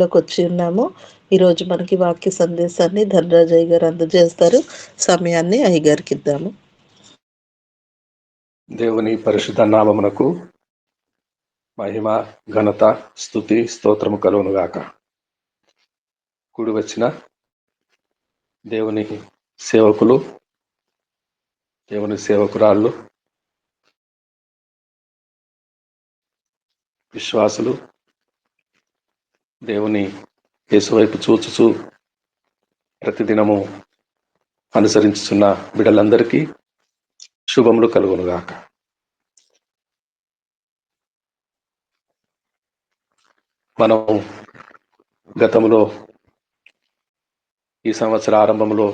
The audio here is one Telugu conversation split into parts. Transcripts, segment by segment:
లోకి వచ్చి ఉన్నాము. ఈరోజు మనకి వాక్య సందేశాన్ని ధనరాజయ్య గారు అందజేస్తారు. సమయాన్ని అయ్యగారికి ఇద్దాము. దేవుని పరిశుద్ధ నామమునకు మహిమ, ఘనత, స్తుతి, స్తోత్రము కలుగునుగాక. కూడి వచ్చిన దేవుని సేవకులు, దేవుని సేవకురాళ్ళు, విశ్వాసులు, దేవుని యేసువైపు చూచుచు ప్రతిదినము అనుసరించుచున్న బిడ్డలందరికీ శుభములు కలుగునుగాక. మనం గతంలో ఈ సంవత్సర ఆరంభంలో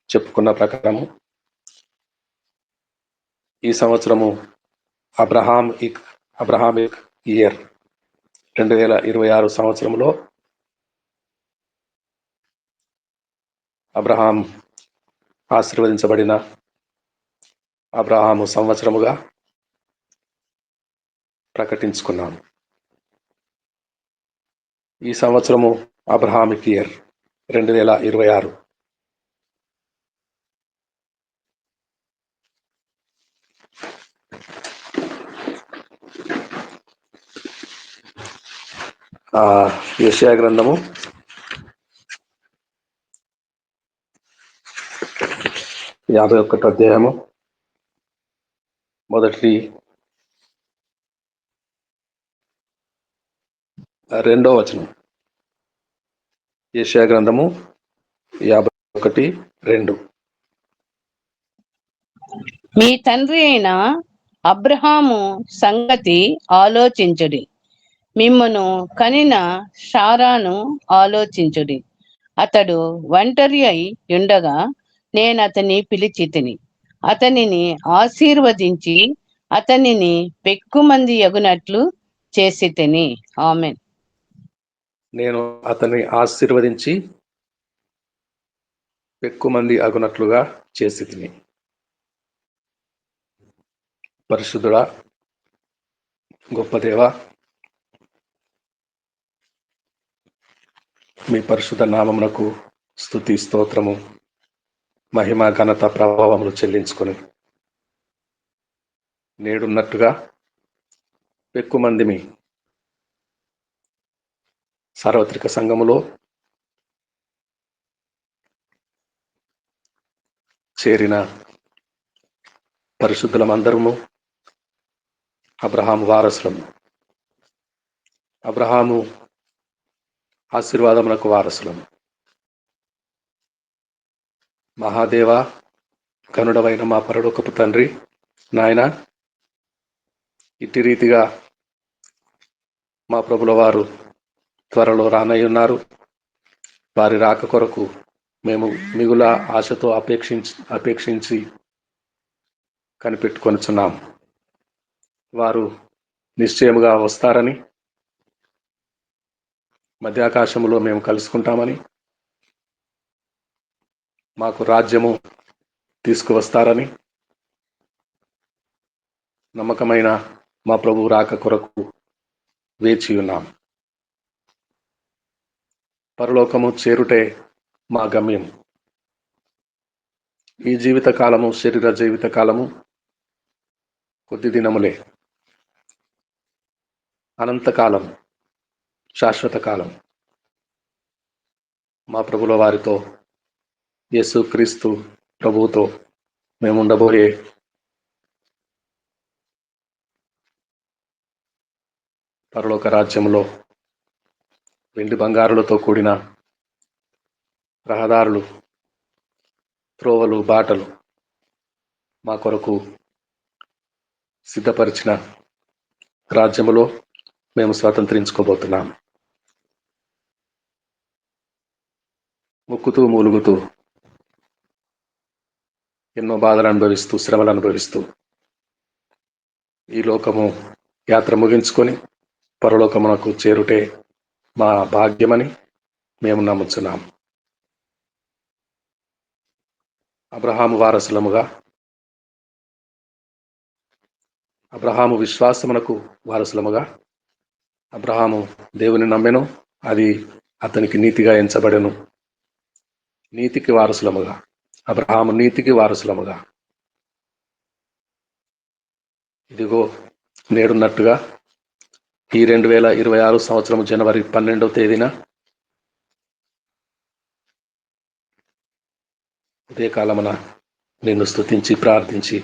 చెప్పుకున్న ప్రకారము ఈ సంవత్సరము అబ్రహామిక్ ఇయర్ 2026 సంవత్సరంలో అబ్రహాం ఆశీర్వదించబడిన అబ్రహాము సంవత్సరముగా ప్రకటించుకున్నాము. ఈ సంవత్సరము అబ్రహామిక్ ఇయర్ 2026. యెషయా గ్రంథము 51వ అధ్యాయము మొదటి 2వ వచనం. యెషయా గ్రంథము 51:2. మీ తండ్రి అయిన అబ్రహాము సంగతి ఆలోచించుడి, మిమ్మును కనిన షారాను ఆలోచించుడి. అతడు ఒంటరి అయి ఉండగా నేను అతని పిలిచితిని, అతనిని ఆశీర్వదించి అతనిని పెక్కుమంది యగునట్లు చేసితిని. ఆమేన్. నేను అతన్ని ఆశీర్వదించి పెక్కుమంది అగునట్లుగా చేసితిని. పరిశుద్ధుడా, గొప్ప దేవా, మీ పరిశుద్ధ నామమునకు స్తుతి, స్తోత్రము, మహిమ, ఘనత, ప్రభావములు చెల్లించుకొని నేడున్నట్టుగా పెక్కుమందిమి సార్వత్రిక సంఘములో చేరిన పరిశుద్ధులమందరము అబ్రహాము వారసులము. అబ్రహాము ఆశీర్వాదమునకు వారసులము. మహాదేవ, గనుడవైన మా పరలోకపు తండ్రి, నాయన, ఇట్టి రీతిగా మా ప్రభుల వారు త్వరలో రానయ్యున్నారు. వారి రాక కొరకు మేము మిగుల ఆశతో అపేక్షించి కనిపెట్టుకొనుచున్నాం. వారు నిశ్చయముగా వస్తారని, మధ్యాకాశములో మేము కలుసుకుంటామని, మాకు రాజ్యము తీసుకువస్తారని, నమ్మకమైన మా ప్రభు రాక కొరకు వేచి ఉన్నాం. పరలోకము చేరుటే మా గమ్యం. ఈ జీవిత కాలము, శరీర జీవిత కాలము కొద్ది దినములే. అనంతకాలం, శాశ్వత కాలం మా ప్రభుల వారితో, యేసు క్రీస్తు ప్రభువుతో మేము ఉండబోయే పరలోక రాజ్యంలో వెండి బంగారులతో కూడిన రహదారులు, త్రోవలు, బాటలు మా కొరకు సిద్ధపరిచిన రాజ్యములో మేము స్వాతంత్రించుకోబోతున్నాం. ముక్కుతూ మూలుగుతూ, ఎన్నో బాధలు అనుభవిస్తూ, శ్రమలు అనుభవిస్తూ ఈ లోకము యాత్ర ముగించుకొని పరలోకమునకు చేరుటే మా భాగ్యమని మేము నమ్ముచున్నాం. అబ్రహాము వారసులముగా, అబ్రహాము విశ్వాసమునకు వారసులముగా, అబ్రహాము దేవుని నమ్మెను, అది అతనికి నీతిగా ఎంచబడెను. నీతికి వారసులముగా, అబ్రహాము నీతికి వారసులముగా, ఇదిగో నేడున్నట్టుగా ఈ 2026 సంవత్సరం జనవరి 12వ తేదీన ఉదయకాలమున నిన్ను స్తుతించి ప్రార్థించి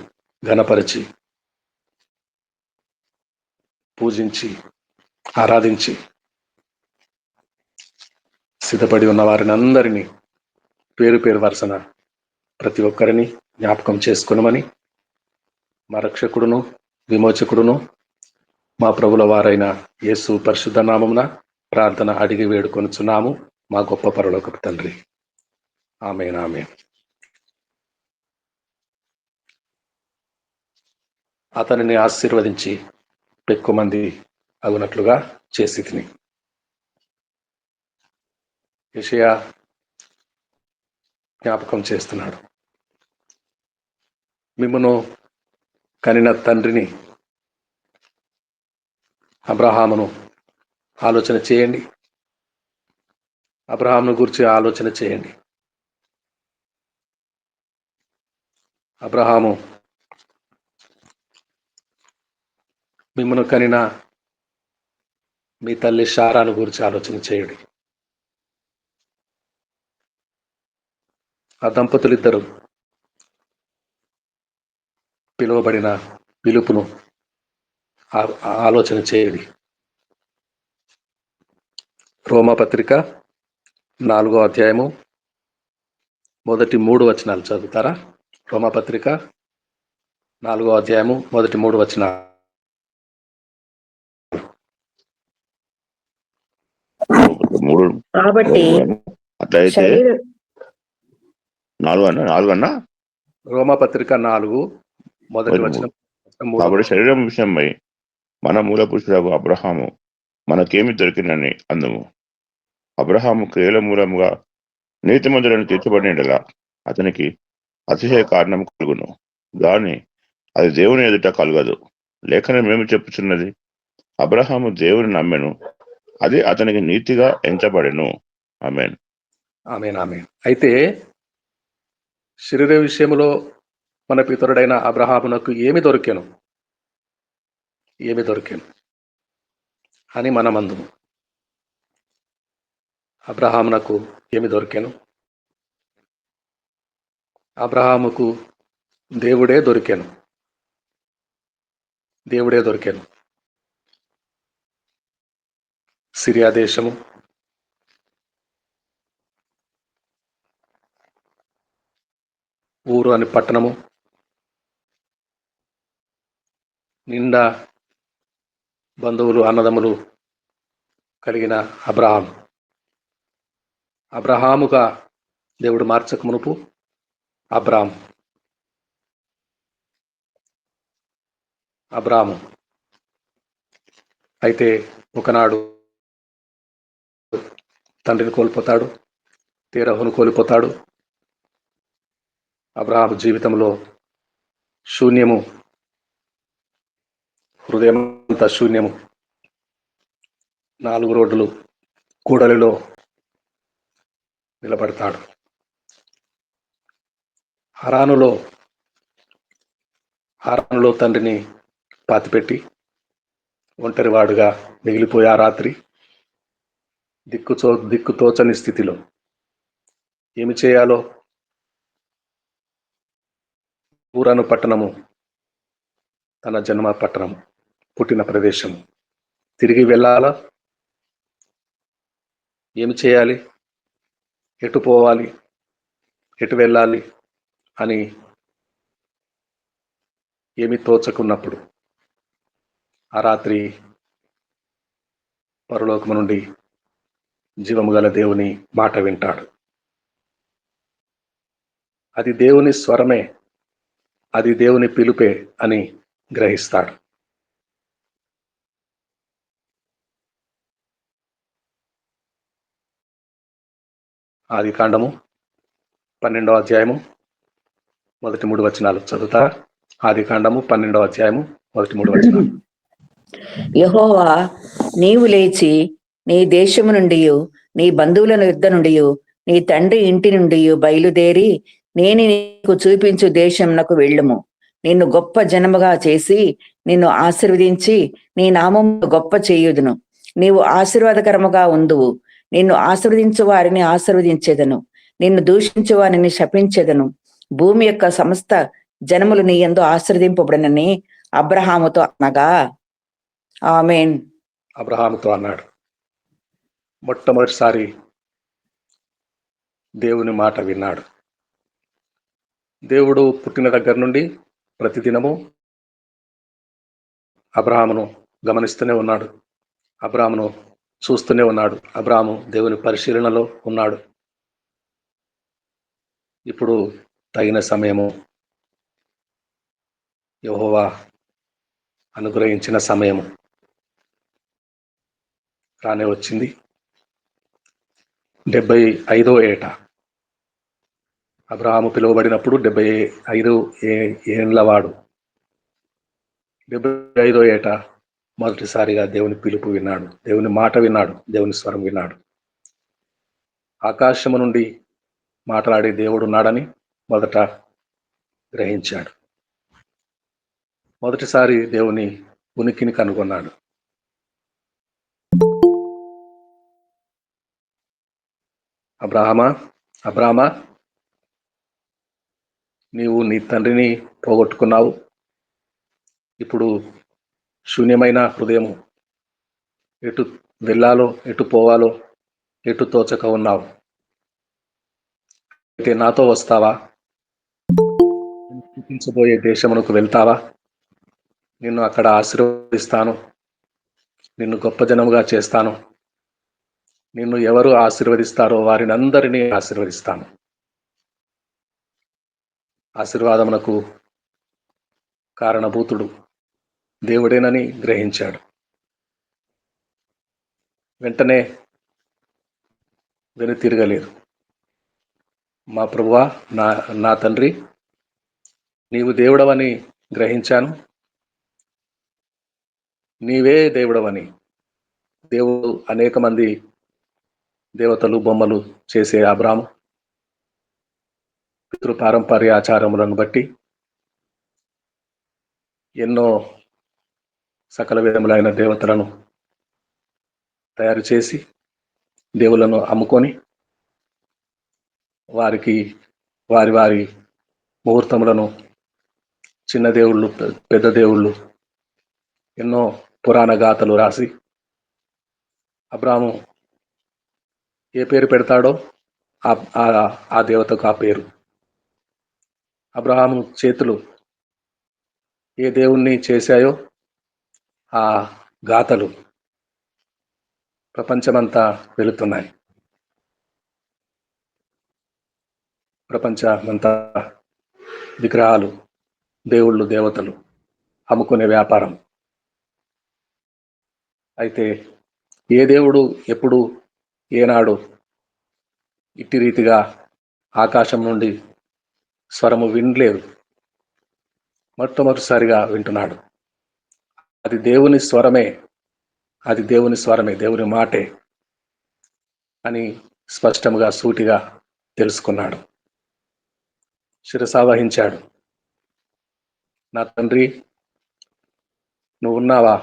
ఘనపరిచి పూజించి ఆరాధించి సిద్ధపడి ఉన్న వారిని అందరినీ పేరు పేరు వరుసన ప్రతి ఒక్కరిని జ్ఞాపకం చేసుకునమని మా రక్షకుడును విమోచకుడును మా ప్రభుల వారైన యేసు పరిశుద్ధ నామమున ప్రార్థన అడిగి వేడుకొనుచున్నాము మా గొప్ప పరలోకపు తండ్రి. ఆమేన్, ఆమేన్. అతనిని ఆశీర్వదించి పెక్కుమంది అగునట్లుగా చేసి తిని. యెషయా జ్ఞాపకం చేస్తున్నాడు, మిమ్మును కనిన తండ్రిని అబ్రహామును ఆలోచన చేయండి, అబ్రహామును గురించి ఆలోచన చేయండి. అబ్రహాము మిమ్మును కనిన మీ తల్లి శారాను గురించి ఆలోచన చేయండి. ఆ దంపతులిద్దరూ పిలువబడిన పిలుపును ఆలోచన చేయండి. రోమాపత్రిక 4వ అధ్యాయము మొదటి 3 వచనాలు చదువుతారా? రోమాపత్రిక 4వ అధ్యాయము మొదటి 3 వచనాలు. కాబట్టి అట్లయితే 4 రోమాపత్రిక 4 మొదటి వచనం. కాబట్టి శరీరం విషయమై మన మూల పురుషుడు అబ్రహాము మనకేమి దొరికినని అందుము. అబ్రహాము క్రియల మూలముగా నీతిమంతులను తీర్చబడినలా అతనికి అతిశయ కారణం కలుగును, గాని అది దేవుని ఎదుట కలగదు. లేఖనం ఏమి చెప్పుచున్నది? అబ్రహాము దేవుని నమ్మెను, అది అతనికి నీతిగా ఎంచబడెను. ఆమేన్, ఆమేన్, ఆమేన్. అయితే శరీర విషయంలో మన పితరుడైన అబ్రహామునకు ఏమి దొరికెను అని మనమందుము. అబ్రహామునకు ఏమి దొరికెను? అబ్రహాముకు దేవుడే దొరికెను. సిరియా దేశము, ఊరు అని పట్టణము నిండా బంధువులు అన్నదమ్ములు కలిగిన అబ్రహాముగా దేవుడు మార్చక మునుపు అబ్రాము. అయితే ఒకనాడు తండ్రిని కోల్పోతాడు, తేరహును కోల్పోతాడు. అబ్రహాము జీవితంలో శూన్యము, హృదయం అంతా శూన్యము. 4 రోడ్లు కూడలిలో నిలబడతాడు. హరానులో తండ్రిని పాతిపెట్టి ఒంటరివాడుగా మిగిలిపోయి ఆ రాత్రి దిక్కుతోచని స్థితిలో ఏమి చేయాలో, ఊరను పట్టణము తన జన్మ పట్టణము, పుట్టిన ప్రదేశము, తిరిగి వెళ్ళాలా? ఏమి చేయాలి? ఎటు పోవాలి? ఎటు వెళ్ళాలి అని ఏమి తోచకున్నప్పుడు ఆ రాత్రి పరలోకము నుండి జీవము గల దేవుని మాట వింటాడు. అది దేవుని స్వరమే, అది దేవుని పిలుపే అని గ్రహిస్తాడు. ఆదికాండము 12వ అధ్యాయము మొదటి 3 వచనాలు చదువుతారా? ఆదికాండము 12వ అధ్యాయము మొదటి 3 వచనాలు. యెహోవా, నీవు లేచి నీ దేశము నుండి నీ బంధువుల యుద్ధ నుండి నీ తండ్రి ఇంటి నుండి బయలుదేరి నేను నీకు చూపించు దేశంనకు వెళ్ళుము. నిన్ను గొప్ప జనముగా చేసి నిన్ను ఆశీర్వదించి నీ నామము గొప్ప చేయుదును. నీవు ఆశీర్వాదకరముగా ఉందువు. నిన్ను ఆశీర్వదించు వారిని ఆశీర్వదించేదను, నిన్ను దూషించు వారిని శపించెదను. భూమి యొక్క సమస్త జనములు నీ యందు ఆశీర్వదింపబడినని అబ్రహాముతో అనగా. ఆమేన్. అబ్రహాముతో అన్నాడు. మొట్టమొదటిసారి దేవుని మాట విన్నాడు. దేవుడు పుట్టిన దగ్గర నుండి ప్రతిదినము అబ్రహామును గమనిస్తూనే ఉన్నాడు, అబ్రహామును చూస్తూనే ఉన్నాడు. అబ్రహాము దేవుని పరిశీలనలో ఉన్నాడు. ఇప్పుడు తగిన సమయము, యెహోవా అనుగ్రహించిన సమయము రానే వచ్చింది. 75వ ఏట అబ్రహాము పిలువబడినప్పుడు 75 ఏండ్లవాడు. 75వ ఏట మొదటిసారిగా దేవుని పిలుపు విన్నాడు, దేవుని మాట విన్నాడు, దేవుని స్వరం విన్నాడు. ఆకాశము నుండి మాట్లాడే దేవుడు ఉన్నాడని మొదట గ్రహించాడు. మొదటిసారి దేవుని ఉనికిని కనుగొన్నాడు. అబ్రహామా, నీవు నీ తండ్రిని పోగొట్టుకున్నావు. ఇప్పుడు శూన్యమైన హృదయము, ఎటు వెళ్ళాలో ఎటు పోవాలో ఎటు తోచక ఉన్నావు. అయితే నాతో వస్తావా? చూపించబోయే దేశమునకు వెళ్తావా? నిన్ను అక్కడ ఆశీర్వదిస్తాను, నిన్ను గొప్ప జనముగా చేస్తాను. నిన్ను ఎవరు ఆశీర్వదిస్తారో వారిని అందరినీ ఆశీర్వదిస్తాను. ఆశీర్వాదమునకు కారణభూతుడు దేవుడేనని గ్రహించాడు. వెంటనే వెనుతిరగలేదు. మా ప్రభువా, నా తండ్రి, నీవు దేవుడవని గ్రహించాను. నీవే దేవుడవని, దేవుడు అనేక మంది దేవతలు బొమ్మలు చేసే అబ్రాము పితృపారంపర్య ఆచారములను బట్టి ఎన్నో సకల విధములైన దేవతలను తయారు చేసి దేవులను అమ్ముకొని వారికి వారి వారి ముహూర్తములను, చిన్న దేవుళ్ళు పెద్ద దేవుళ్ళు, ఎన్నో పురాణ గాథలు రాసి అబ్రాము ఏ పేరు పెడతాడో ఆ దేవతకు ఆ పేరు. అబ్రహాము చేతులు ఏ దేవుణ్ణి చేశాయో ఆ గాథలు ప్రపంచమంతా వెళుతున్నాయి. ప్రపంచమంతా విగ్రహాలు, దేవుళ్ళు, దేవతలు అమ్ముకునే వ్యాపారం. అయితే ఏ దేవుడు ఎప్పుడు ఏనాడు ఇట్టి రీతిగా ఆకాశం నుండి స్వరము వినలేదు. మొట్టమొదటిసారిగా వింటున్నాడు. అది దేవుని స్వరమే, అది దేవుని స్వరమే, దేవుని మాటే అని స్పష్టంగా సూటిగా తెలుసుకున్నాడు. శిరసావహించాడు. నా తండ్రి నువ్వున్నావా?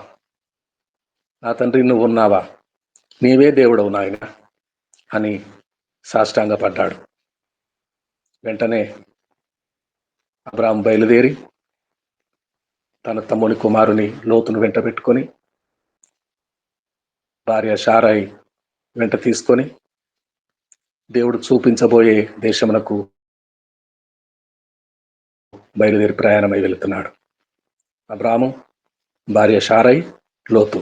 నా తండ్రి నువ్వున్నావా? నీవే దేవుడవు నాయన అని సాష్టాంగపడ్డాడు. వెంటనే అబ్రాహాము బయలుదేరి తన తమ్ముని కుమారుని లోతును వెంట పెట్టుకొని భార్య శారాయి వెంట తీసుకొని దేవుడు చూపించబోయే దేశమునకు బయలుదేరి ప్రయాణమై వెళుతున్నాడు. అబ్రాహాము, భార్య శారాయి, లోతు.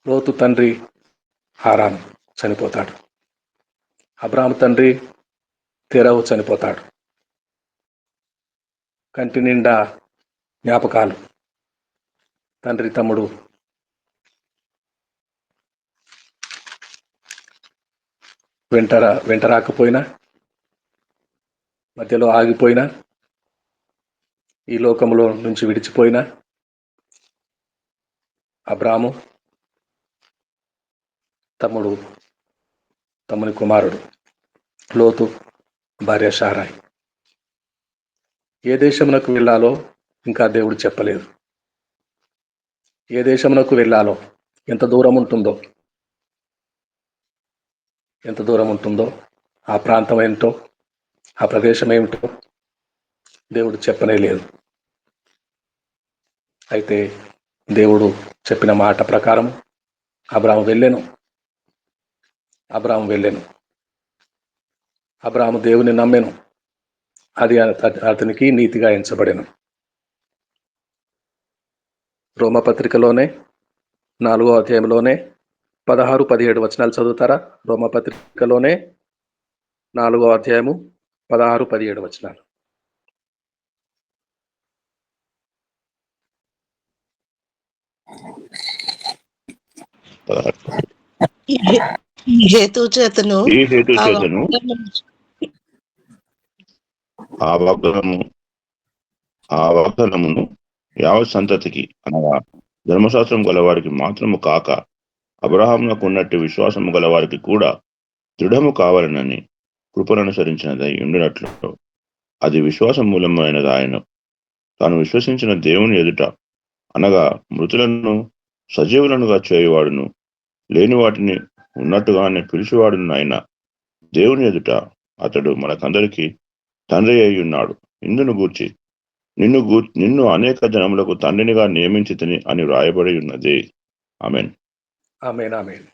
లోతు తండ్రి హారాను చనిపోతాడు. అబ్రాహాము తండ్రి తెరవు చనిపోతాడు. కంటి నిండా జ్ఞాపకాలు. తండ్రి తమ్ముడు వెంట రాకపోయినా, మధ్యలో ఆగిపోయినా, ఈ లోకంలో నుంచి విడిచిపోయినా అబ్రాము తమ్ముని కుమారుడు లోతు, భార్య షారాయ్. ఏ దేశమునకు వెళ్ళాలో ఇంకా దేవుడు చెప్పలేదు. ఏ దేశమునకు వెళ్ళాలో, ఎంత దూరం ఉంటుందో ఆ ప్రాంతం ఏంటో, ఆ ప్రదేశం ఏమిటో దేవుడు చెప్పనే లేదు. అయితే దేవుడు చెప్పిన మాట ప్రకారం అబ్రాము వెళ్ళెను. అబ్రాము దేవుని నమ్మెను. అది అతనికి నీతిగా ఎంచబడెను. రోమపత్రికలోనే 4వ అధ్యాయంలోనే 16-17 వచనాలు చదువుతారా? రోమపత్రికలోనే 4వ అధ్యాయము 16-17 వచనాలు. ఈ హేతు చేతను ఈ హేతు ఆ చేతను ఆ వాగ్దానమును యావత్ సంతతికి అనగా ధర్మశాస్త్రం గలవారికి మాత్రము కాక అబ్రహామునకు ఉన్నట్టు విశ్వాసము గలవారికి కూడా దృఢము కావాలనని కృపననుసరించినదై ఉండినట్లు అది విశ్వాసం మూలమైనది. ఆయన తాను విశ్వసించిన దేవుని ఎదుట అనగా మృతులను సజీవులనుగా చేయువాడును, లేని వాటిని ఉన్నట్టుగానే పిలిచివాడును అయిన దేవుని ఎదుట అతడు మనకందరికీ తండ్రి అయి ఉన్నాడు. ఇందును గూర్చి నిన్ను అనేక జనములకు తండ్రినిగా నియమించితిని అని వ్రాయబడి ఉన్నది. ఆమేన్. ఆమేన్. ఆమేన్.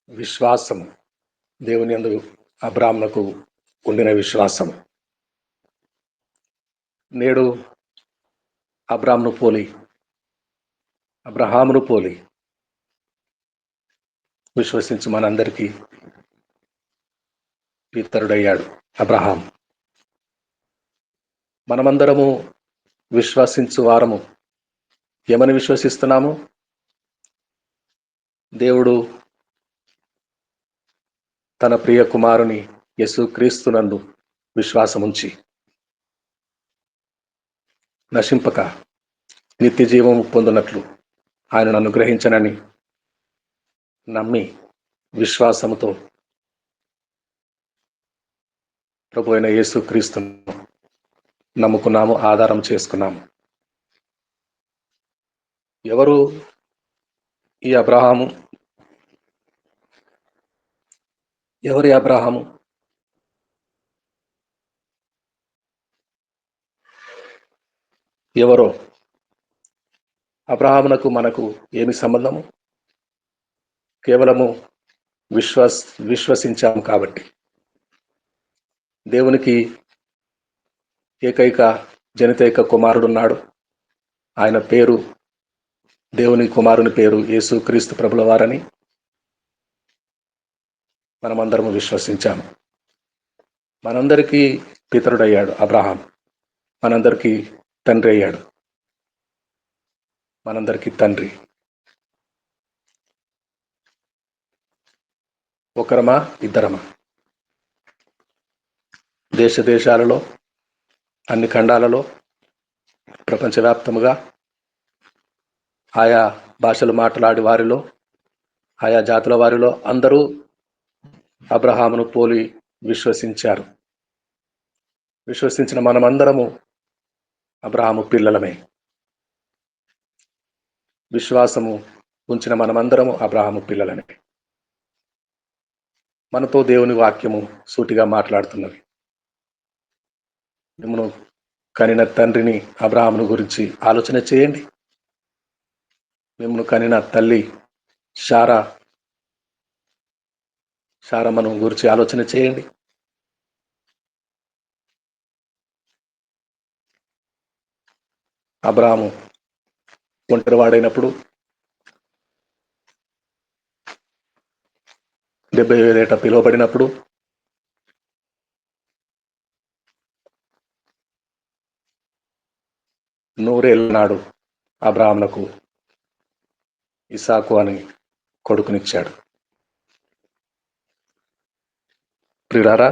విశ్వాసము, దేవుని యందు అబ్రామునకు ఉండిన విశ్వాసము నేడు అబ్రామును పోలి విశ్వసించి మనందరికీ పితరుడయ్యాడు అబ్రహాం. మనమందరము విశ్వసించు వారము ఏమని విశ్వసిస్తున్నాము? దేవుడు తన ప్రియ కుమారుని యేసుక్రీస్తునందు విశ్వాసముంచి నశింపక నిత్య జీవము పొందునట్లు ఆయనను అనుగ్రహించనని నమ్మి విశ్వాసముతో ప్రభు అయిన యేసుక్రీస్తును నమ్ముకున్నాము, ఆధారం చేసుకున్నాము. ఎవరు ఈ అబ్రహాము? ఎవరి అబ్రహాము? ఎవరో అబ్రహామునకు మనకు ఏమి సంబంధము? కేవలము విశ్వసించాము కాబట్టి. దేవునికి జనితైక కుమారుడున్నాడు. ఆయన పేరు, దేవుని కుమారుని పేరు యేసుక్రీస్తు ప్రభుల వారని మనమందరము విశ్వసించాము. మనందరికీ పితరుడయ్యాడు అబ్రహాం. మనందరికీ తండ్రి అయ్యాడు. మనందరికీ తండ్రి. ఒకరమా, ఇద్దరమా? దేశాలలో, అన్ని ఖండాలలో, ప్రపంచవ్యాప్తముగా ఆయా భాషలు మాట్లాడే వారిలో, ఆయా జాతుల వారిలో అందరూ అబ్రహామును పోలి విశ్వసించారు. విశ్వసించిన మనమందరము అబ్రహాము పిల్లలమే. విశ్వాసము ఉంచిన మనమందరము అబ్రహాము పిల్లలమే. మనతో దేవుని వాక్యము సూటిగా మాట్లాడుతున్నది. మిమ్మను కనిన తండ్రిని అబ్రహామును గురించి ఆలోచన చేయండి. మిమ్మను కనిన తల్లి శారమ్మను గురించి ఆలోచన చేయండి. అబ్రహాము ఒంటరివాడైనప్పుడు 75 ఏట పిలువబడినప్పుడు నూరేళ్ళ నాడు అబ్రహామునకు ఇసాకు అని కొడుకునిచ్చాడు. ప్రియులారా,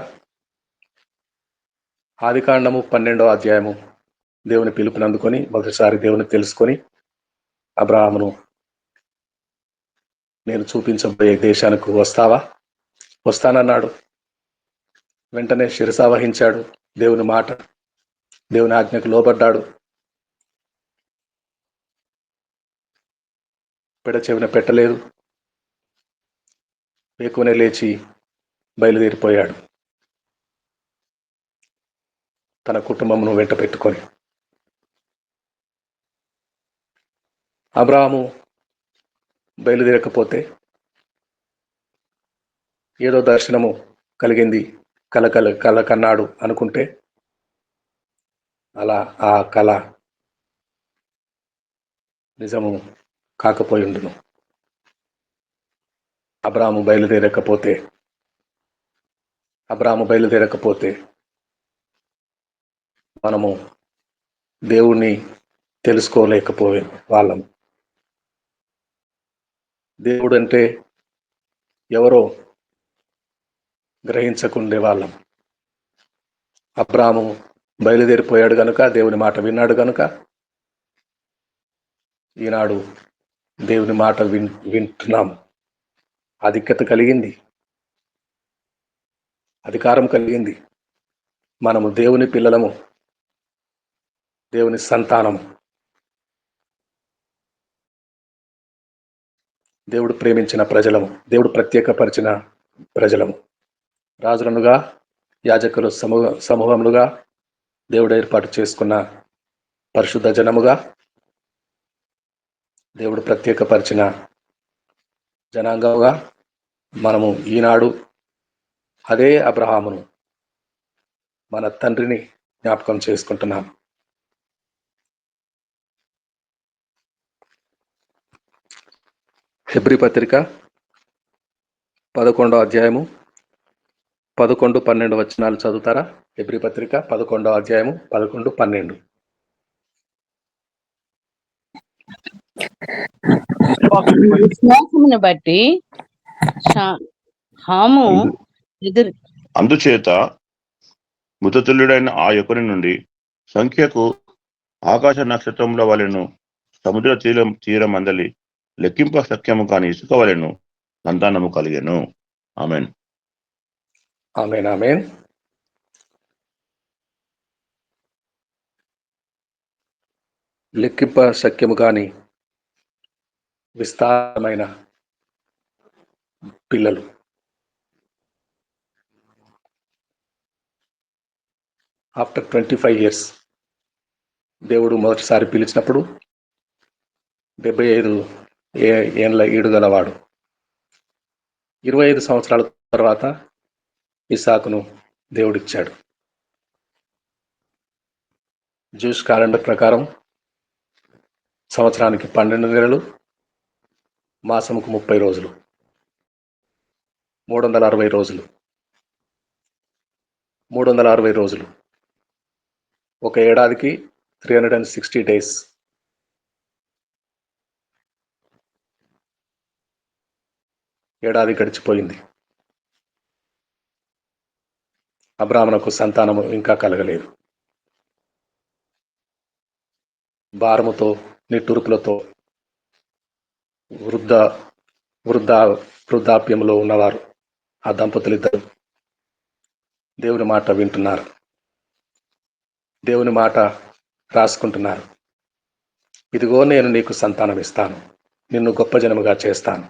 ఆదికాండము 12వ అధ్యాయము దేవుని పిలుపునందుకొని మొదటిసారి దేవుని తెలుసుకొని అబ్రాహామును, నేను చూపించబోయే దేశానికి వస్తావా? వస్తానన్నాడు. వెంటనే శిరసావహించాడు. దేవుని మాట, దేవుని ఆజ్ఞకు లోబడ్డాడు. చెవిన పెట్టలేదు. వేకువనే లేచి బయలుదేరిపోయాడు తన కుటుంబమును వెంట పెట్టుకొని. అబ్రాహాము బయలుదేరకపోతే ఏదో దర్శనము కలిగింది, కల కన్నాడు అనుకుంటే అలా ఆ కళ నిజము కాకపోయి ఉండును. అబ్రాహాము బయలుదేరకపోతే మనము దేవుణ్ణి తెలుసుకోలేకపోయే వాళ్ళము. దేవుడు అంటే ఎవరో గ్రహించకుండే వాళ్ళం. అబ్రాహాము బయలుదేరిపోయాడు గనుక, దేవుని మాట విన్నాడు గనుక ఈనాడు దేవుని మాట వింటున్నాము. ఆధిక్యత కలిగింది, అధికారం కలిగింది. మనము దేవుని పిల్లలము, దేవుని సంతానము, దేవుడు ప్రేమించిన ప్రజలము, దేవుడు ప్రత్యేకపరిచిన ప్రజలము. రాజులనుగా, యాజకులు సమూహములుగా, దేవుడు ఏర్పాటు చేసుకున్న పరిశుద్ధ జనముగా, దేవుడు ప్రత్యేకపరిచిన జనాంగముగా మనము ఈనాడు అదే అబ్రహామును, మన తండ్రిని జ్ఞాపకం చేసుకుంటున్నాం. హెబ్రీ పత్రిక 11వ అధ్యాయము 11-12 వచనాలు చదువుతారా? హెబ్రీ పత్రిక 11వ అధ్యాయము 11-12. విశ్వాసమును బట్టి హాము అందుచేత మృతతుల్యుడైన ఆ యొక్కని నుండి సంఖ్యకు ఆకాశ నక్షత్రముల వలెను, సముద్ర తీరం అందలి లెక్కింప సఖ్యము కాని ఇసుక వలెను సంతానము కలిగెను. ఆమేన్. ఆమేన్. ఆమేన్. లెక్కింప శక్యము కాని విస్తారమైన పిల్లలు. ఆఫ్టర్ 25 years దేవుడు మొదటిసారి పిలిచినప్పుడు 75 ఏళ్ళ ఈడుగలవాడు. 25 సంవత్సరాల తర్వాత ఇస్సాకును దేవుడిచ్చాడు. జూస్ క్యాలెండర్ ప్రకారం సంవత్సరానికి 12 నెలలు, మాసముకు 30 రోజులు, 360 రోజులు. 360 రోజులు ఒక ఏడాదికి 360 days. ఏడాది గడిచిపోయింది. అబ్రాహామునకు సంతానము ఇంకా కలగలేదు. భారముతో, నిట్టూర్పులతో వృద్ధాప్యంలో ఉన్నవారు ఆ దంపతులిద్దరు దేవుని మాట వింటున్నారు, దేవుని మాట రాసుకుంటున్నారు. ఇదిగో నేను నీకు సంతానం ఇస్తాను, నిన్ను గొప్ప జనముగా చేస్తాను,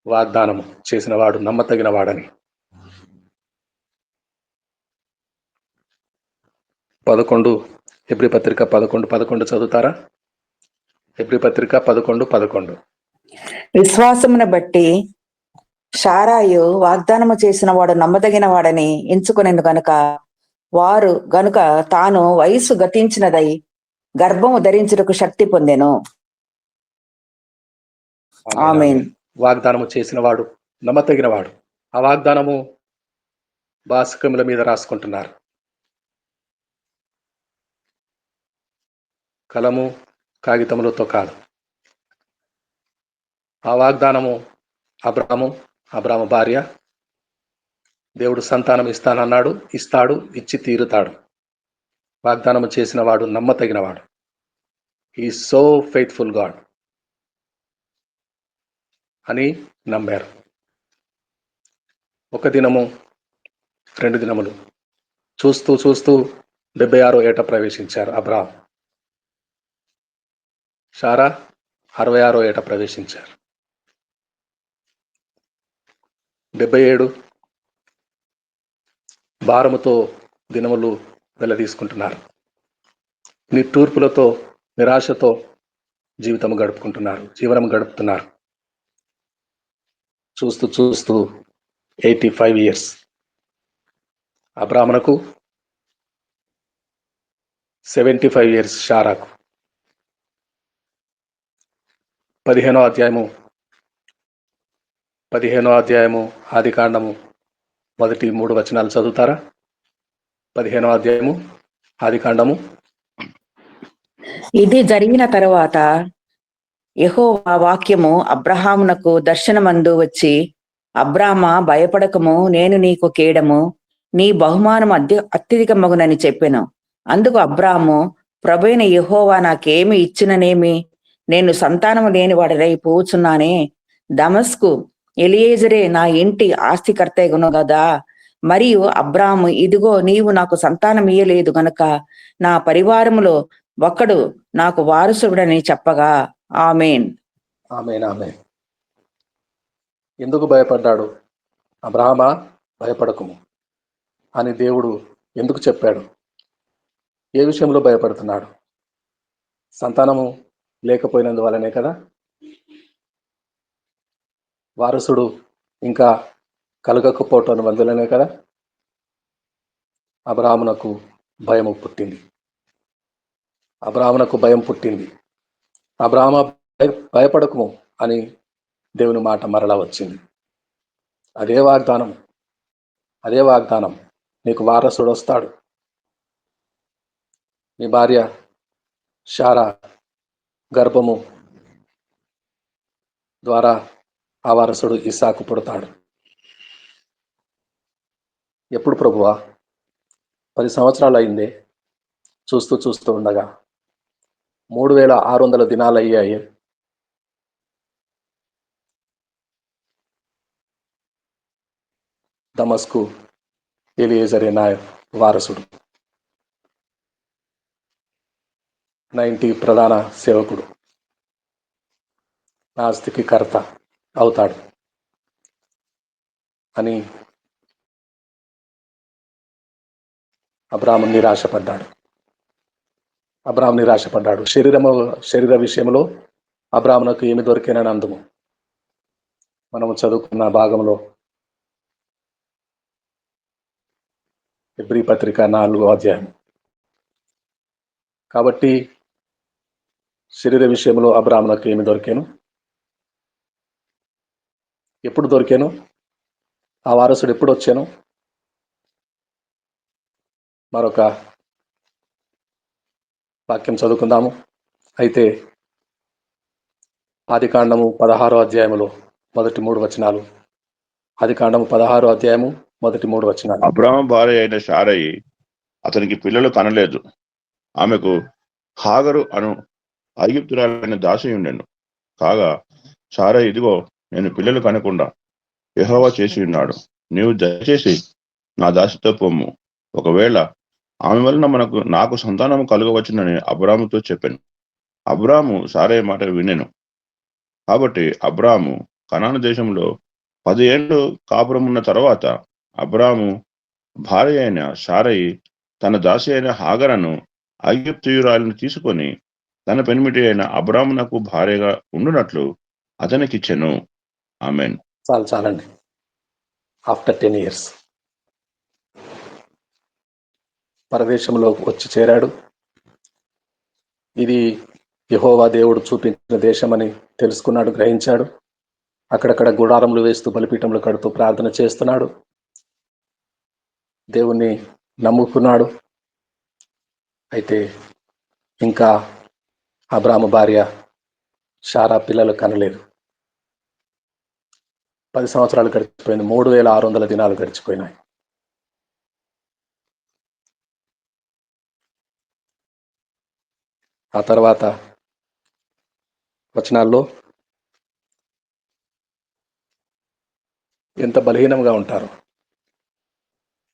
వాగ్దానము చేసిన వాడు నమ్మతగిన వాడని. 11 హెబ్రీ పత్రిక 11:11 చదువుతారా? హెబ్రీ పత్రిక 11:11. విశ్వాసమును బట్టి శారాయు వాగ్దానము చేసిన వాడు నమ్మదగిన వాడని ఎంచుకొనేందు గనుక తాను వయసు గతించినదై గర్భము ధరించుటకు శక్తి పొందెను. ఆమేన్. వాగ్దానము చేసిన వాడు నమ్మతగిన వాడు. ఆ వాగ్దానము బాసికముల మీద రాసుకుంటున్నారు. కలము కాగితములతో కాదు. ఆ వాగ్దానము అబ్రాము భార్య, దేవుడు సంతానం ఇస్తానన్నాడు, ఇస్తాడు, ఇచ్చి తీరుతాడు. వాగ్దానము చేసిన వాడు నమ్మతగిన వాడు. హీ సో ఫెయిత్ఫుల్ గాడ్ అని నమ్మారు. ఒక దినము, 2 దినములు చూస్తూ చూస్తూ 76వ ఏట ప్రవేశించారు అబ్రాహాం. శారా 66వ ఏట ప్రవేశించారు. 77 భారముతో దినములు వెళ్లదీసుకుంటున్నారు. నిట్టూర్పులతో, నిరాశతో జీవితం గడుపుతున్నారు. చూస్తూ చూస్తూ 85 ఇయర్స్. అబ్రాహామునకు 75 ఇయర్స్ శారాకు. 15వ అధ్యాయము ఆదికాండము మొదటి 3 వచనాలు చదువుతారా? 15వ అధ్యాయము ఆదికాండము. ఇది జరిగిన తరువాత యెహోవా వాక్యము అబ్రహామునకు దర్శనమందు వచ్చి, అబ్రామా భయపడకము, నేను నీకు కేడము, నీ బహుమానం అత్యధికమగునని చెప్పెను. అందుకు అబ్రాము, ప్రభువైన యెహోవా నాకేమి ఇచ్చిననేమి? నేను సంతానము లేని వాడనై పోచున్నానే. దమస్కు ఎలియేజరే నా ఇంటి ఆస్తికర్తగును గదా. మరియు అబ్రాము, ఇదిగో నీవు నాకు సంతానం ఇయ్యలేదు గనుక నా పరివారములో ఒకడు నాకు వారసుడని చెప్పగా. ఆమేన్. ఆమేన్. ఆమేన్. ఎందుకు భయపడ్డాడు? అబ్రాహామా, భయపడకుము అని దేవుడు ఎందుకు చెప్పాడు? ఏ విషయంలో భయపడుతున్నాడు? సంతానము లేకపోయినందువలనే కదా. వారసుడు ఇంకా కలగకపోవటం వల్లనే కదా అబ్రాహామునకు భయం పుట్టింది. అబ్రాహామా, భయపడకుము అని దేవుని మాట మరలా వచ్చింది. అదే వాగ్దానం నీకు వారసుడు వస్తాడు. నీ భార్య శారా గర్భము ద్వారా ఆ వారసుడు ఇస్సాకు పుడతాడు. ఎప్పుడు ప్రభువా? 10 సంవత్సరాలు అయిందే. చూస్తూ ఉండగా 3600 దినాలు అయ్యాయి. దమస్కు ఎలియేజరే నా వారసుడు. 90 ప్రధాన సేవకుడు, నా ఆస్తికి కర్త అవుతాడు అని అబ్రాహాము నిరాశపడ్డాడు. శరీర విషయంలో అబ్రాహామునకు ఏమి దొరికినని అందుము. మనము చదువుకున్న భాగంలో హెబ్రీ పత్రిక 4వ అధ్యాయం. కాబట్టి శరీర విషయంలో అబ్రాహామునకు ఏమి దొరికాను? ఎప్పుడు దొరికాను? ఆ వారసుడు ఎప్పుడు వచ్చాను? మరొక వాక్యం చదువుకుందాము. అయితే ఆదికాండము 16వ అధ్యాయములో మొదటి 3 వచనాలు. ఆదికాండము 16వ అధ్యాయము మొదటి 3 వచనాలు. అబ్రాహాము భార్య అయిన శారయి అతనికి పిల్లలు కనలేదు. ఆమెకు హాగరు అను ఐగుప్తురాలైన దాసి ఉండెను. కాగా శారయి, ఇదిగో నేను పిల్లలు కనకుండా యెహోవా చేసి ఉన్నాడు. నీవు దయచేసి నా దాసితో పొమ్ము, ఒకవేళ ఆమె వలన నాకు సంతానము కలుగవచ్చునని అబ్రాముతో చెప్పాను. అబ్రాము శారయి మాట వినెను. కాబట్టి అబ్రాము కనాను దేశంలో 10 ఏళ్ళు కాపురం ఉన్న తర్వాత అబ్రాము భార్య అయిన శారయి తన దాసి అయిన హాగరను ఐగుప్తీయురాలను తీసుకొని తన పెనిమిటి అయిన అబ్రామునకు భార్యగా ఉండునట్లు అతనికిచ్చెను. ఆమేన్. చాలండి. ఆఫ్టర్ 10 ఇయర్స్ పరదేశంలో వచ్చి చేరాడు. ఇది యెహోవా దేవుడు చూపించిన దేశమని తెలుసుకున్నాడు, గ్రహించాడు. అక్కడక్కడ గుడారములు వేస్తూ బలిపీఠములు కడుతూ ప్రార్థన చేస్తున్నాడు. దేవుణ్ణి నమ్ముకున్నాడు. అయితే ఇంకా అబ్రాము భార్య శారా పిల్లలు కనలేదు. 10 సంవత్సరాలు గడిచిపోయింది. 3600 దినాలు గడిచిపోయినాయి. ఆ తర్వాత వచనాల్లో ఎంత బలహీనంగా ఉంటారు.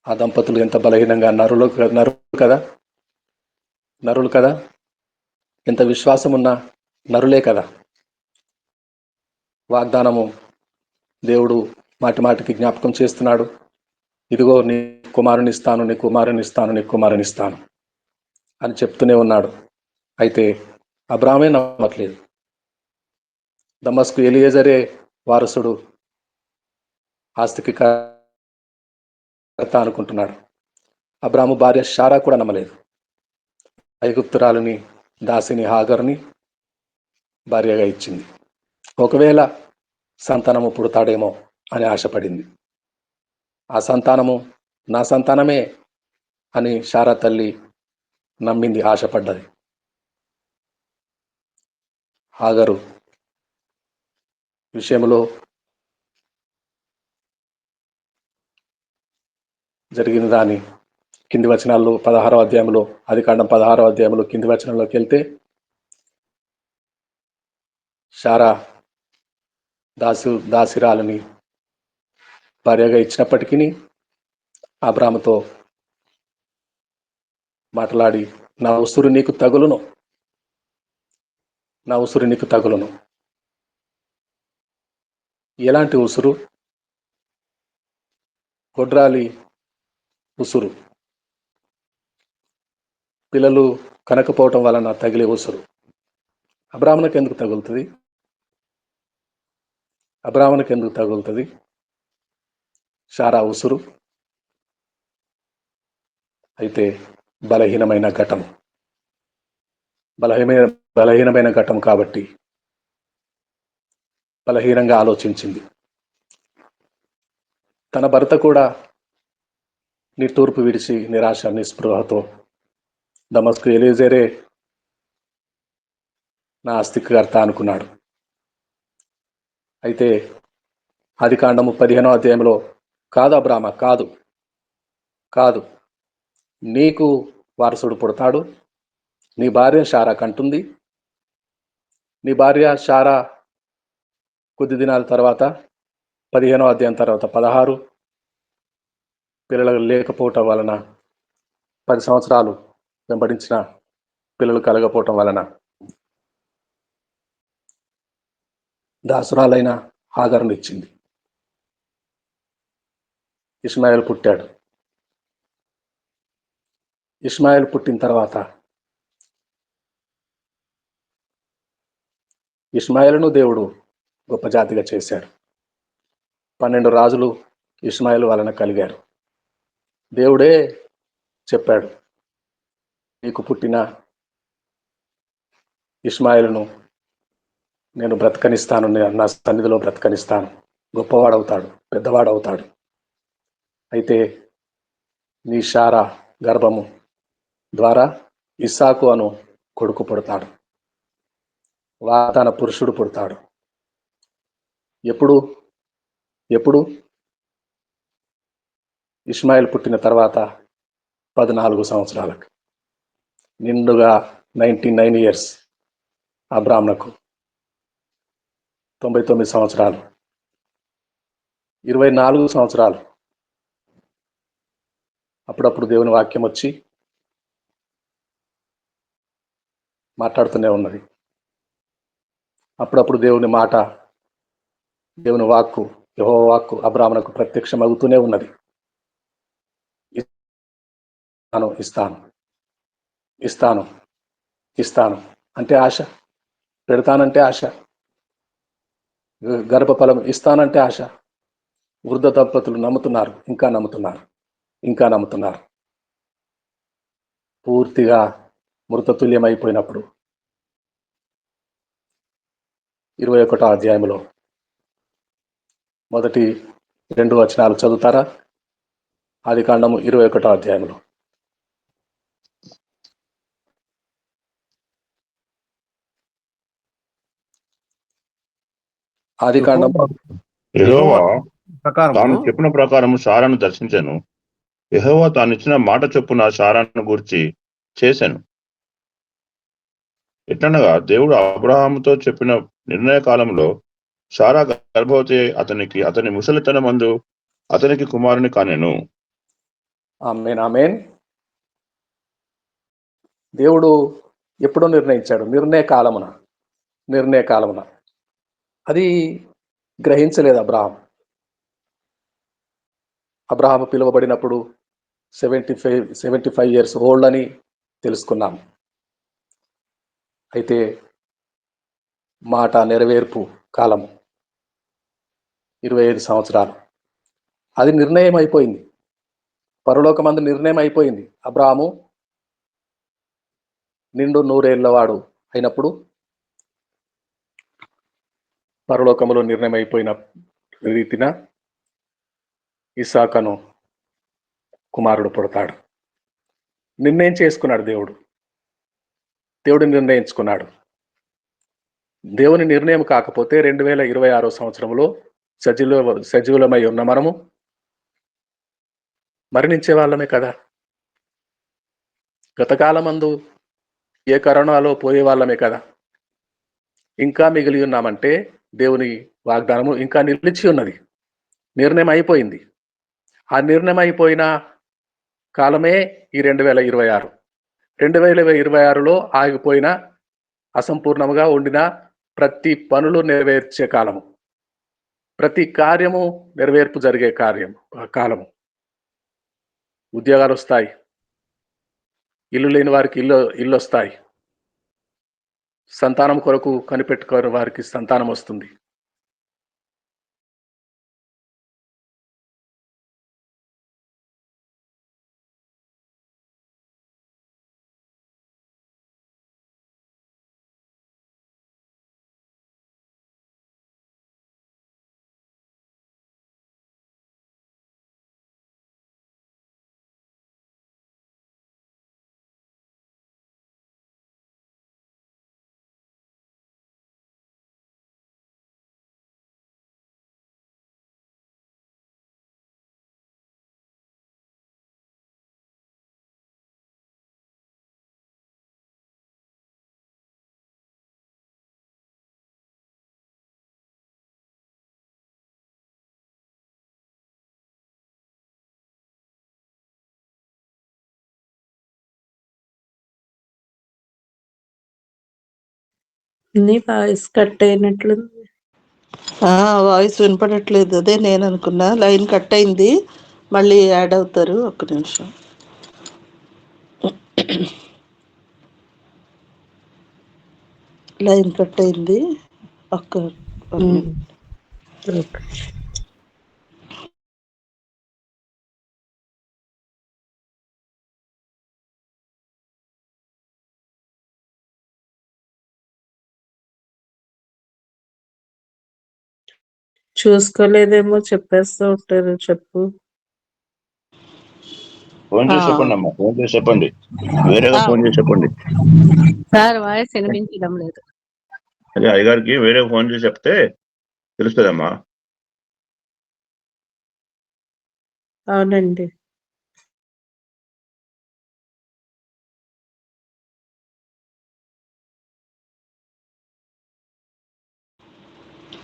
ఆ దంపతులు ఎంత బలహీనంగా, నరులు కదా, ఎంత విశ్వాసం ఉన్న నరులే కదా. వాగ్దానము దేవుడు మాటి మాటికి జ్ఞాపకం చేస్తున్నాడు. ఇదిగో నీ కుమారుని ఇస్తాను, నీ కుమారుని ఇస్తాను, నీ కుమారుని ఇస్తాను అని చెప్తూనే ఉన్నాడు. అయితే అబ్రామే నమ్మట్లేదు. దమస్కు ఎలియేజరే వారసుడు, ఆస్తికి కర్త అనుకుంటున్నాడు. అబ్రాము భార్య శారా కూడా నమ్మలేదు. ఐగుప్తురాలుని, దాసిని హాగర్ని భార్యగా ఇచ్చింది. ఒకవేళ సంతానము పుడతాడేమో అని ఆశపడింది. ఆ సంతానము నా సంతానమే అని శారా తల్లి నమ్మింది, ఆశపడ్డది. హాగరు విషయంలో జరిగిన దాని కింది వచనాల్లో 16వ అధ్యాయంలో, ఆదికాండం 16వ అధ్యాయంలో కింది వచనంలోకి వెళ్తే, శారా దాసిరాలని భార్యగా ఇచ్చినప్పటికీ అబ్రాముతో మాట్లాడి, నా ఉసురు నీకు తగులును, నా ఉసురు నీకు తగులును. ఎలాంటి ఉసురు? గొడ్రాలి ఉసురు, పిల్లలు కనకపోవటం వలన తగిలే ఉసురు. అబ్రామునకు ఎందుకు తగులుతుంది? అబ్రామునకు ఎందుకు తగులుతుంది శారా ఉసురు? అయితే బలహీనమైన ఘటం, బలహీనమైన ఘటం కాబట్టి బలహీనంగా ఆలోచించింది. తన భర్త కూడా నిట్టూర్పు విడిచి నిరాశ నిస్పృహతో దమస్కు ఎలియేజరే నా ఆస్తికర్త అనుకున్నాడు. అయితే ఆదికాండము 15వ అధ్యాయంలో, కాదు అబ్రామ, కాదు, నీకు వారసుడు పుడతాడు, నీ భార్య శారా కంటుంది. నీ భార్య శారా కొద్ది దినాల తర్వాత 15వ అధ్యాయం తర్వాత 16 పిల్లలు లేకపోవటం వలన, 10 సంవత్సరాలు వెంబడించిన పిల్లలు కలగపోవటం వలన దాసురాలైన హాగరును ఇచ్చింది. ఇష్మాయేలు పుట్టాడు. ఇష్మాయేలు పుట్టిన తర్వాత ఇష్మాయేలును దేవుడు గొప్ప జాతిగా చేశాడు. 12 రాజులు ఇష్మాయేలు వలన కలిగారు. దేవుడే చెప్పాడు, నీకు పుట్టిన ఇష్మాయేలును నేను బ్రతకనిస్తాను, నా సన్నిధిలో బ్రతకనిస్తాను, గొప్పవాడవుతాడు, పెద్దవాడవుతాడు. అయితే నీ శారా గర్భము ద్వారా ఇస్సాకు అను కొడుకు పుడతాడు, వాగ్దాన పురుషుడు పుడతాడు. ఎప్పుడు ఇష్మాయేల్ పుట్టిన తర్వాత 14 సంవత్సరాలకు, నిండుగా 99 years అబ్రామునకు, 99 సంవత్సరాలు, 24 సంవత్సరాలు అప్పుడప్పుడు దేవుని వాక్యం వచ్చి మాట్లాడుతూనే ఉన్నది. అప్పుడప్పుడు దేవుని మాట, దేవుని వాక్కు, యెహోవా వాక్కు అబ్రామునకు ప్రత్యక్షమవుతూనే ఉన్నది. ఇస్తాను అంటే ఆశ, పెడతానంటే ఆశ, గర్భఫలం ఇస్తానంటే ఆశ. వృద్ధ దంపతులు నమ్ముతున్నారు, ఇంకా నమ్ముతున్నారు. పూర్తిగా మృతతుల్యమైపోయినప్పుడు 21వ అధ్యాయంలో మొదటి 2 వచనాలు చదువుతారా? ఆదికాండము 21వ అధ్యాయంలో. ఆదికాండం యెహోవా తాను చెప్పిన ప్రకారము శారాను దర్శించెను. యెహోవా తాను ఇచ్చిన మాట చొప్పున శారాను గూర్చి చేశాను. ఎట్లనగా దేవుడు అబ్రహాముతో చెప్పిన నిర్ణయ కాలంలో సారా గర్భవతి అతని ముసలితనమందు అతనికి కుమారుని కానెను. ఆమేన్, ఆమేన్. దేవుడు ఎప్పుడో నిర్ణయించాడు, నిర్ణయ కాలమున అది గ్రహించలేదు అబ్రహాము పిలువబడినప్పుడు 75 ఇయర్స్ ఓల్డ్ అని తెలుసుకున్నాం. అయితే మాట నెరవేర్పు కాలం 25 సంవత్సరాలు, అది నిర్ణయం అయిపోయింది. పరలోకమందు నిర్ణయం అయిపోయింది. అబ్రహాము నిండు 100 ఏళ్లవాడు అయినప్పుడు పరలోకములో నిర్ణయం అయిపోయిన రీతిన ఇస్సాకును కుమారుడు పుడతాడు. నిర్ణయం చేసుకున్నాడు దేవుడు నిర్ణయించుకున్నాడు. దేవుని నిర్ణయం కాకపోతే 2026 సంవత్సరంలో సజీవులమై ఉన్న మనము మరణించే వాళ్ళమే కదా. గతకాలమందు ఏ కరోనాలో పోయే వాళ్ళమే కదా. ఇంకా మిగిలి ఉన్నామంటే దేవుని వాగ్దానము ఇంకా నిలిచి ఉన్నది. నిర్ణయం అయిపోయింది. ఆ నిర్ణయం అయిపోయిన కాలమే ఈ 2026. 2026లో ఆగిపోయిన, అసంపూర్ణముగా ఉండిన ప్రతి పనులు నెరవేర్చే కాలము, ప్రతి కార్యము నెరవేర్పు జరిగే కాలము. ఉద్యోగాలు వస్తాయి, ఇల్లు లేని వారికి ఇల్లు వస్తాయి, సంతానం కొరకు కనిపెట్టుకోని వారికి సంతానం వస్తుంది. నీ వాయిస్ కట్ అయినట్లుంది. వాయిస్ వినపడట్లేదు. అదే నేను అనుకున్నా, లైన్ కట్ అయింది. మళ్ళీ యాడ్ అవుతారు. ఒక్క నిమిషం. లైన్ కట్ అయింది. ఒక్క చూసుకోలేదేమో చెప్పేస్తూ ఉంటారు. చెప్పు. ఫోన్ చేసి చెప్పండి అమ్మా, ఫోన్ చేసి చెప్పండి, వేరేగా ఫోన్ చేసి చెప్పండి. సార్ వాయిస్ వినిపించడం లేదు. అదే అయ్యగారికి వేరే ఫోన్ చేసి చెప్తే తెలుస్తుందమ్మా. అవునండి.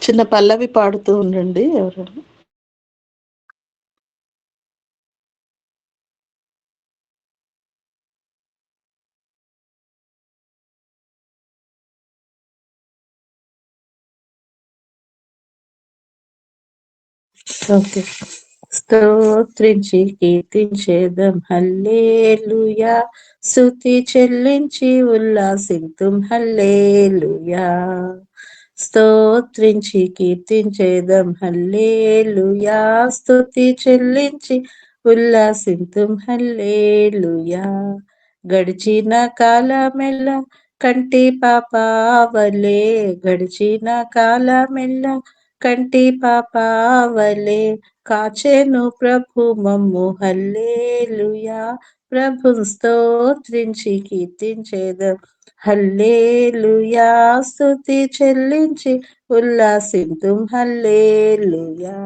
చిన్న పల్లవి పాడుతూ ఉండండి ఎవరైనా. ఓకే. స్తోత్రించి కీర్తించేదం హల్లెలూయా, స్తుతి చెల్లించి ఉల్లాసింతుం హల్లెలూయా. స్తోత్రించి కీర్తించేదం హల్లెలూయా, స్తుతి చెల్లించి ఉల్లాసింతుం హల్లెలూయా. గడిచిన కాలమెల్ల కంటి పాపావలే, గడిచిన కాలమెల్ల కంటి పాపావలే, కాచెను ప్రభు మమ్ము హల్లెలూయా. ప్రభు స్తోత్రించి కీర్తించేదం హల్లెలూయా, స్తుతి చెల్లించి ఉల్లాసింతుం హల్లెలూయా.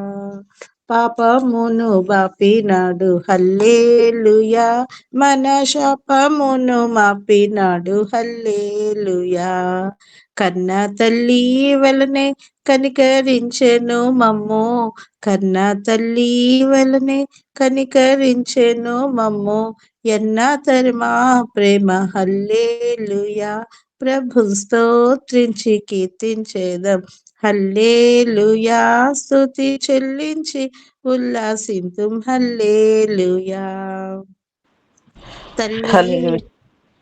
పాపమును బాపినాడు హల్లెలూయా, మన శాపమును మాపినాడు హల్లెలూయా. కన్న తల్లి వలనే కనికరించెను మమ్ము, కన్న తల్లి వలనే కనికరించెను మమ్ము, ఎన్న తరమా ప్రేమ హల్లెలూయా. ప్రభు స్తోత్రించి కీర్తించేదం హల్లెలూయా, స్తుతి చెల్లించి ఉల్లాసింతుం హల్లెలూయా. తల్లి హల్లెలూయా.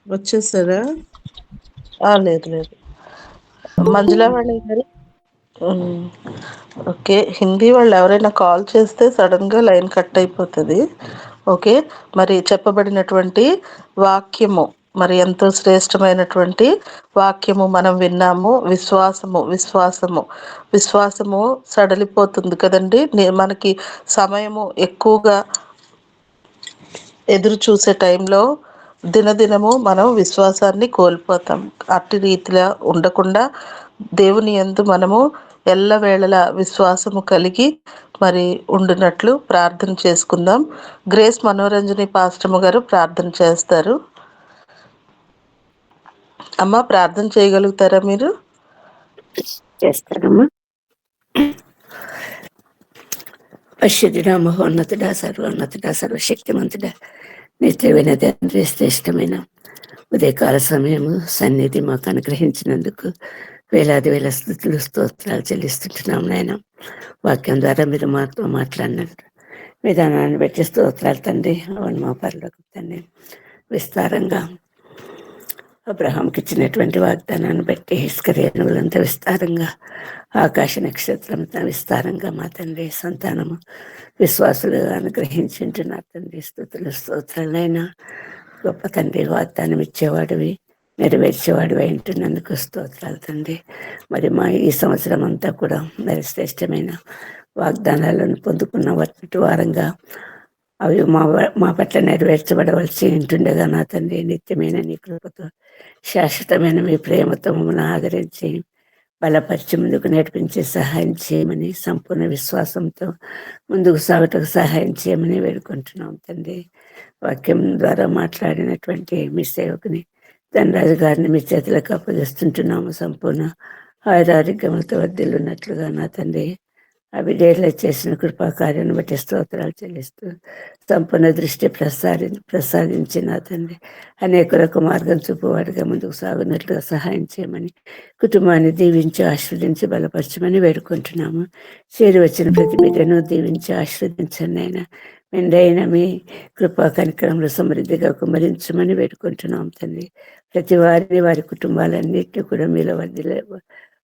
వచ్చేసారా? లేదు లేదు, మంజులావాణి గారు. ఓకే, హిందీ వాళ్ళు ఎవరైనా కాల్ చేస్తే సడన్గా లైన్ కట్ అయిపోతుంది. ఓకే, మరి చెప్పబడినటువంటి వాక్యము మరి ఎంతో శ్రేష్టమైనటువంటి వాక్యము మనం విన్నాము. విశ్వాసము విశ్వాసము విశ్వాసము సడలిపోతుంది కదండి. మనకి సమయము ఎక్కువగా ఎదురు చూసే టైంలో దినదినము మనం విశ్వాసాన్ని కోల్పోతాం. అట్టి రీతిలో ఉండకుండా దేవుని యందు మనము ఎల్లవేళలా విశ్వాసము కలిగి మరి ఉండినట్లు ప్రార్థన చేసుకుందాం. గ్రేస్ మనోరంజని పాస్టమ్ గారు ప్రార్థన చేస్తారు. అమ్మ, ప్రార్థన చేయగలుగుతారా మీరు? చేస్తానమ్మా. పరిశుద్ధుడా, మహోన్నతుడా, సర్వోన్నతుడా, సర్వశక్తిమంతుడా, నిత్యమైన తండ్రి, శ్రేష్టమైన ఉదయకాల సమయము సన్నిధి మాకు అనుగ్రహించినందుకు వేలాది వేల స్తుతులు స్తోత్రాలు చెల్లిస్తుంటున్నాం నాయన. వాక్యం ద్వారా మీరు మాతో మాట్లాడిన విధానాన్ని బట్టి స్తోత్రాలు తండ్రి. అవును మా పరలోకపు తండ్రి, విస్తారంగా అబ్రహాంకి ఇచ్చినటువంటి వాగ్దానాన్ని బట్టి ఇస్కరేణువులంతా విస్తారంగా, ఆకాశ నక్షత్రంతో విస్తారంగా మా తండ్రి సంతానము విశ్వాసులుగా అనుగ్రహించుంటున్నారు తండ్రి. స్తుతులు స్తోత్రాలైనా గొప్ప తండ్రి, వాగ్దానం ఇచ్చేవాడివి, నెరవేర్చేవాడివి అంటున్నందుకు స్తోత్రాలు తండ్రి. మరి మా ఈ సంవత్సరం అంతా కూడా మరి శ్రేష్టమైన వాగ్దానాలను పొందుకున్న వాటి వారంగా అవి మా పట్ల నెరవేర్చబడవలసి ఉంటుండగా నా తండ్రి, నిత్యమైన నీ కృపతో శాశ్వతమైన మీ ప్రేమతో మమ్మల్ని ఆదరించి బలపరిచి ముందుకు నడిపించే సహాయం చేయమని, సంపూర్ణ విశ్వాసంతో ముందుకు సాగటకు సహాయం చేయమని వేడుకుంటున్నాం తండ్రి. వాక్యం ద్వారా మాట్లాడినటువంటి మీ సేవకుని ధనరాజు గారిని మీ చేతులకు అప్పగిస్తుంటున్నాము. సంపూర్ణ ఆయురారోగ్యములతో వర్ధిల్లున్నట్లుగా నా తండ్రి ఆ బిడ్డలో చేసిన కృపాకార్యాన్ని బట్టి స్తోత్రాలు చెల్లిస్తూ సంపూర్ణ దృష్టి ప్రసాదించి నా తండ్రి అనేకులకు మార్గం చూపువాడిగా ముందుకు సాగునట్లుగా సహాయం చేయమని, కుటుంబాన్ని దీవించి ఆశీర్వదించి బలపరచమని వేడుకుంటున్నాము. చేరి వచ్చిన ప్రతి బిడ్డను దీవించి ఆశీర్వదించండి అయినా మెండైన మీ కృపా కనికరంలో సమృద్ధిగా కుమరించమని వేడుకుంటున్నాం తండ్రి. ప్రతి వారిని వారి కుటుంబాలన్నింటినీ కూడా మీలో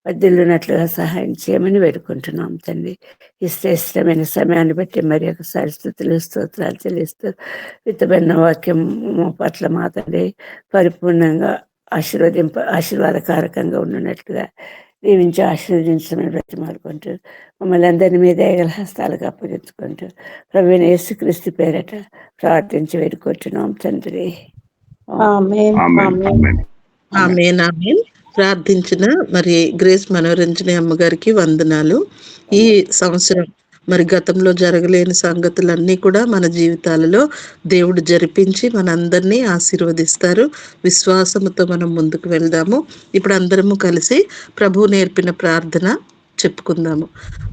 వర్ధిల్లునట్లుగా సహాయం చేయమని వేడుకుంటున్నాం తండ్రి. ఈ శ్రేష్టమైన సమయాన్ని బట్టి మరి ఒకసారి స్తుతులు స్తోత్రాలు చెల్లిస్తూ విత్తబడిన వాక్యం పట్ల మా తండ్రి పరిపూర్ణంగా ఆశీర్వాదకారకంగా ఉన్నట్లుగా దీవించి ఆశీర్వదించమని బ్రతిమాలుకుంటూ మమ్మల్ని అందరినీ మీ దయగల హస్తాలకు అప్పగించుకుంటూ ప్రభువైన యేసుక్రీస్తు పేరట ప్రార్థించి వేడుకుంటున్నాం తండ్రి. ఆమేన్. ఆమేన్. ఆమేన్. ఆమేన్. ఆమేన్. ప్రార్థించిన మరి గ్రేస్ మనోరంజని అమ్మగారికి వందనాలు. ఈ సంవత్సరం మరి గతంలో జరగలేని సంగతులన్నీ కూడా మన జీవితాలలో దేవుడు జరిపించి మనందరినీ ఆశీర్వదిస్తారు. విశ్వాసముతో మనం ముందుకు వెళ్దాము. ఇప్పుడు అందరము కలిసి ప్రభువు నేర్పిన ప్రార్థన చెప్పుకుందాము.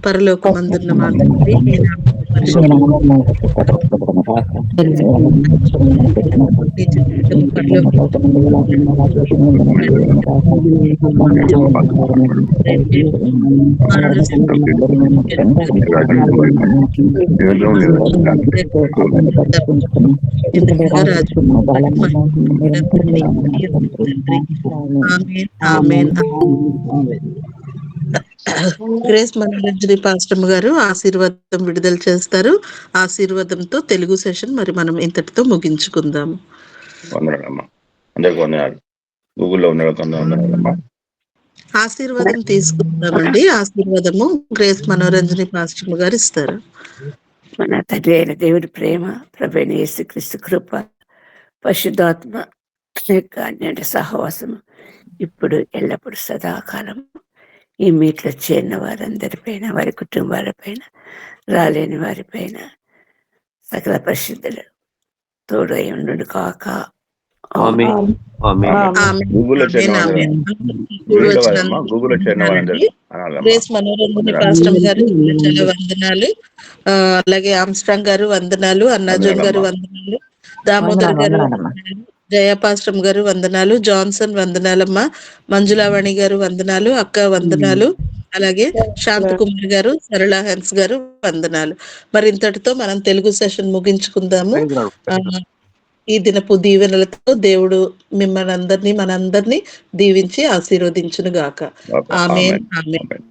పరలోకమందున్న మా తండ్రి, మీ నామము పరిశుద్ధపరచబడును గాక. నీ చిత్తము పరలోకమందు గ్రేస్ మనోరంజని పాస్టమ్ గారు ఆశీర్వాదం విడుదల చేస్తారు. ఆశీర్వాదంతో తెలుగు సెషన్ మరి మనం ఇంతటితో ముగించుకుందాము. వందనాలమ్మా. అందరికీ వందనాలు. గూగుల్లో వందనాలమ్మా. ఆశీర్వాదం తీసుకుందామండి. ఆశీర్వాదము గ్రేస్ మనోరంజని పాస్టమ్ గారు ఇస్తారు. మన తండ్రి అయిన దేవుడి ప్రేమ, ప్రభువైన యేసుక్రీస్తు కృప, పరిశుద్ధాత్మ యొక్క అన్యోన్య సహవాసము ఇప్పుడు ఎల్లప్పుడు సదాకాలం ఈ మీట్లో చేరిన వారందరిపైన, వారి కుటుంబాలపైన, రాలేని వారిపైన సకల పరిశుద్ధులు తోడై ఉండు కాక. ఆమేన్. ఆమేన్. ఆమేన్. గూగుల్లో చేరిన ఆమేన్. వాళ్ళు ఆమేన్. మ్యూట్ లో కాదమ్మా, గూగుల్లో చేరిన వాళ్ళందరూ అనాలమ్మా. గ్రేస్ మనోరంజని వందనాలు. పాస్టమ్ గారు చాలా వందనాలు. అలాగే ఆమ్స్ట్రాంగ్ గారు వందనాలు, అన్నాజోన్ గారు వందనాలు, దామోదర్ గారు వందనాలు, జయ పాస్టమ్ గారు వందనాలు, జాన్సన్ వందనాలమ్మా, మంజులావాణి గారు వందనాలు, అక్క వందనాలు, అలాగే శాంతకుమార్ గారు, సరళ హెన్స్ గారు వందనాలు. మరి ఇంతటితో మనం తెలుగు సెషన్ ముగించుకుందాము. ఈ దినపు దీవెనలతో దేవుడు మిమ్మల్ని అందరినీ మనందరినీ దీవించి ఆశీర్వదించును గాక. ఆమేన్. ఆమేన్. ఆమేన్.